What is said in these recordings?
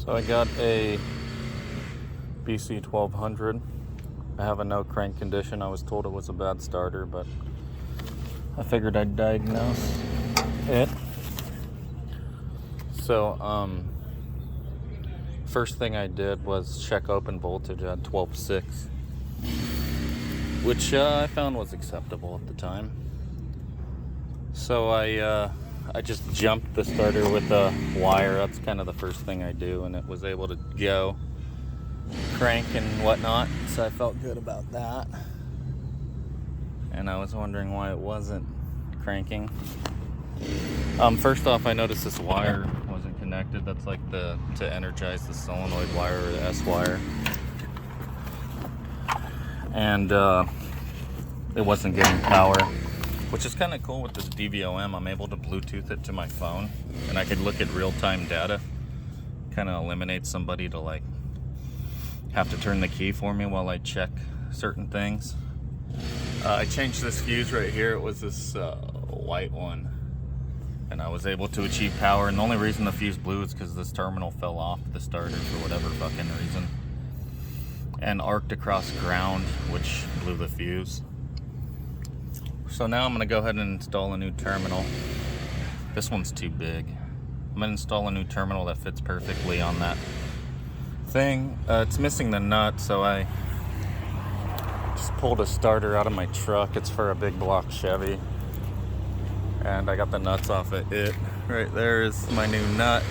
So I got a bc1200. I have a no crank condition. I was told it was a bad starter, but I figured I'd diagnose it. So first thing I did was check open voltage at 12.6, which I found was acceptable at the time. So I just jumped the starter with a wire. That's kind of the first thing I do, and it was able to go crank and whatnot, so I felt good about that. And I was wondering why it wasn't cranking. First off, I noticed this wire wasn't connected. That's like to energize the solenoid wire, or the S wire, and it wasn't getting power, which is kind of cool with this DVOM. I'm able to Bluetooth it to my phone, and I could look at real-time data. Kind of eliminates somebody to like have to turn the key for me while I check certain things. I changed this fuse right here. It was this white one, and I was able to achieve power. And the only reason the fuse blew is because this terminal fell off the starter for whatever fucking reason, and arced across ground, which blew the fuse. So now I'm gonna go ahead and install a new terminal. This one's too big. I'm gonna install a new terminal that fits perfectly on that thing. It's missing the nut, so I just pulled a starter out of my truck. It's for a big block Chevy, and I got the nuts off of it. Right there is my new nut.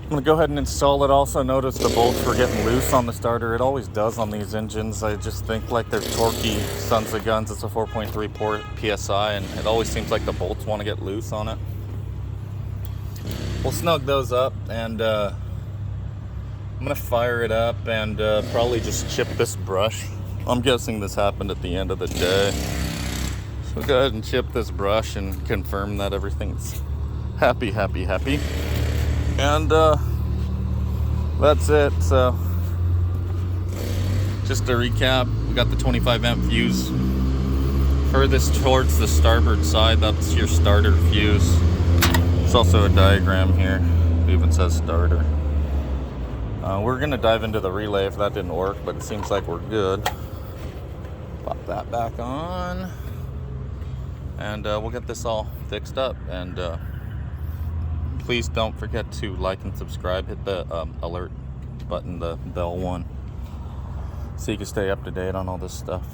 I'm gonna go ahead and install it. Also notice the bolts were getting loose on the starter. It always does on these engines. I just think like they're torquey sons of guns. It's a 4.3 PSI, and it always seems like the bolts want to get loose on it. We'll snug those up, and I'm gonna fire it up and probably just chip this brush. I'm guessing this happened at the end of the day. So go ahead and chip this brush and confirm that everything's happy. And that's it. So just to recap, we got the 25 amp fuse furthest towards the starboard side. That's your starter fuse. There's also a diagram here. It even says starter. We're gonna dive into the relay if that didn't work, but it seems like we're good. Pop that back on, and we'll get this all fixed up. And please don't forget to like and subscribe. Hit the alert button, the bell one, so you can stay up to date on all this stuff.